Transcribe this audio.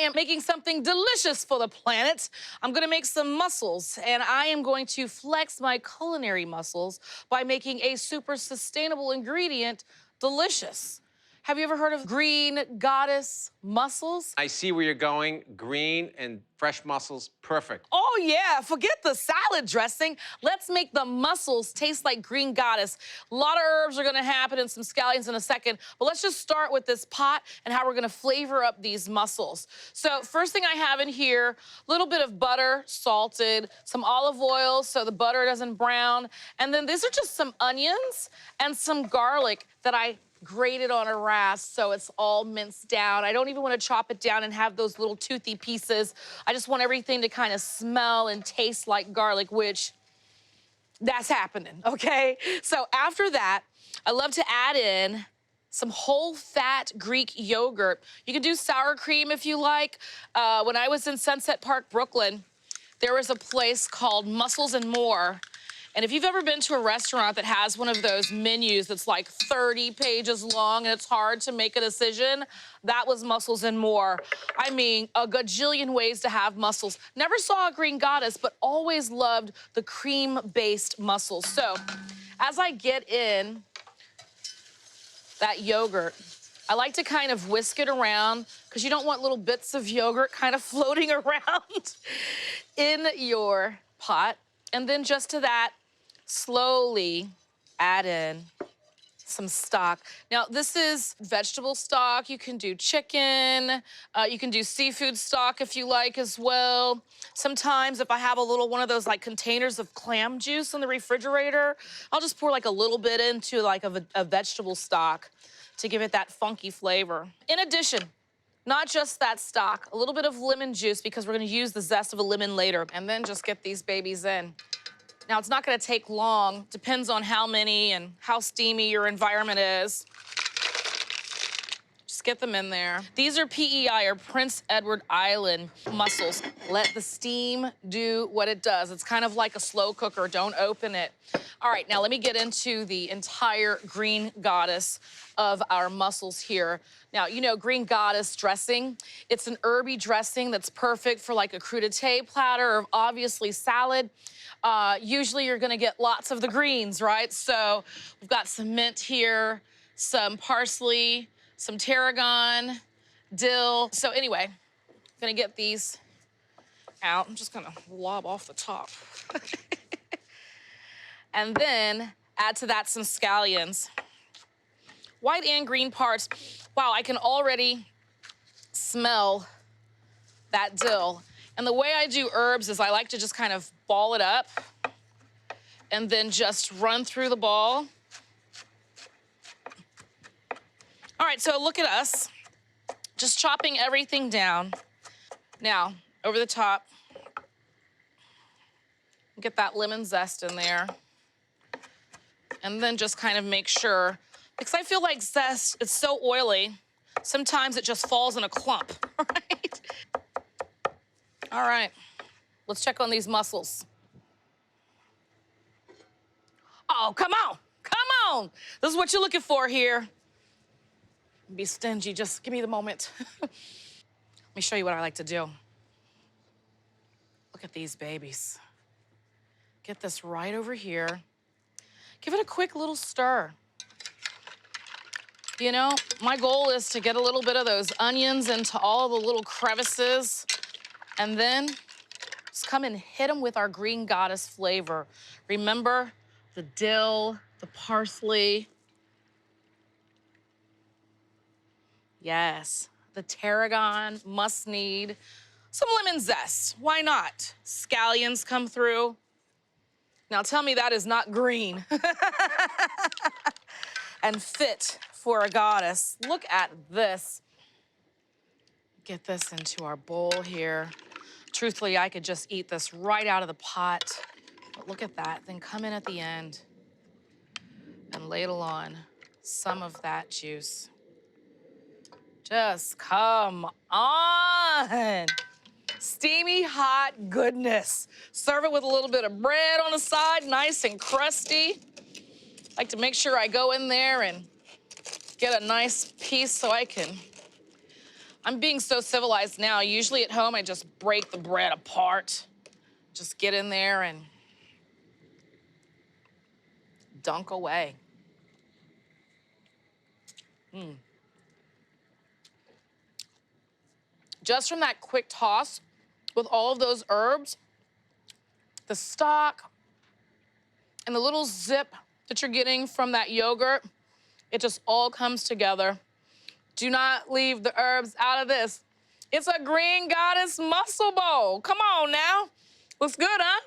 am making something delicious for the planet. I'm gonna make some mussels, and I am going to flex my culinary muscles by making a super sustainable ingredient delicious. Have you ever heard of green goddess mussels? I see where you're going. Green and fresh mussels, perfect. Oh yeah, forget the salad dressing. Let's make the mussels taste like green goddess. A lot of herbs are gonna happen and some scallions in a second, but let's just start with this pot and how we're gonna flavor up these mussels. So first thing I have in here, a little bit of butter, salted, some olive oil so the butter doesn't brown, and then these are just some onions and some garlic that I grated on a rasp so it's all minced down. I don't even want to chop it down and have those little toothy pieces. I just want everything to kind of smell and taste like garlic, which that's happening, okay? So after that, I love to add in some whole fat Greek yogurt. You can do sour cream if you like. When I was in Sunset Park, Brooklyn, there was a place called Mussels and More. And if you've ever been to a restaurant that has one of those menus that's like 30 pages long and it's hard to make a decision, that was Mussels and More. I mean, a gajillion ways to have mussels. Never saw a green goddess, but always loved the cream-based mussels. So as I get in that yogurt, I like to kind of whisk it around because you don't want little bits of yogurt kind of floating around in your pot. And then just to that, slowly add in some stock. Now, this is vegetable stock. You can do chicken. You can do seafood stock if you like as well. Sometimes if I have a little one of those like containers of clam juice in the refrigerator, I'll just pour like a little bit into like a vegetable stock to give it that funky flavor. In addition, not just that stock, a little bit of lemon juice because we're gonna use the zest of a lemon later, and then just get these babies in. Now, it's not gonna take long, depends on how many and how steamy your environment is. Just get them in there. These are PEI, or Prince Edward Island mussels. Let the steam do what it does. It's kind of like a slow cooker, don't open it. All right, now let me get into the entire green goddess of our mussels here. Now, you know, green goddess dressing, it's an herby dressing that's perfect for like a crudité platter or obviously salad. Usually you're gonna get lots of the greens, right? So we've got some mint here, some parsley, some tarragon, dill. So anyway, I'm gonna get these out. I'm just gonna lob off the top. And then add to that some scallions. White and green parts. Wow, I can already smell that dill. And the way I do herbs is I like to just kind of ball it up and then just run through the ball. All right, so look at us, just chopping everything down. Now, over the top, get that lemon zest in there. And then just kind of make sure, because I feel like zest, it's so oily, sometimes it just falls in a clump, right? All right, let's check on these mussels. Oh, come on, come on. This is what you're looking for here. Be stingy, just give me the moment. Let me show you what I like to do. Look at these babies. Get this right over here. Give it a quick little stir. You know, my goal is to get a little bit of those onions into all the little crevices, and then just come and hit them with our green goddess flavor. Remember the dill, the parsley. Yes, the tarragon must need some lemon zest. Why not? Scallions come through. Now tell me that is not green and fit for a goddess. Look at this. Get this into our bowl here. Truthfully, I could just eat this right out of the pot. But look at that, then come in at the end and ladle on some of that juice. Just come on. Steamy, hot goodness. Serve it with a little bit of bread on the side, nice and crusty. Like to make sure I go in there and get a nice piece so I can I'm being so civilized now. Usually at home, I just break the bread apart. Just get in there and dunk away. Just from that quick toss with all of those herbs, the stock, and the little zip that you're getting from that yogurt, it just all comes together. Do not leave the herbs out of this. It's a Green Goddess mussel bowl. Come on now. Looks good, huh?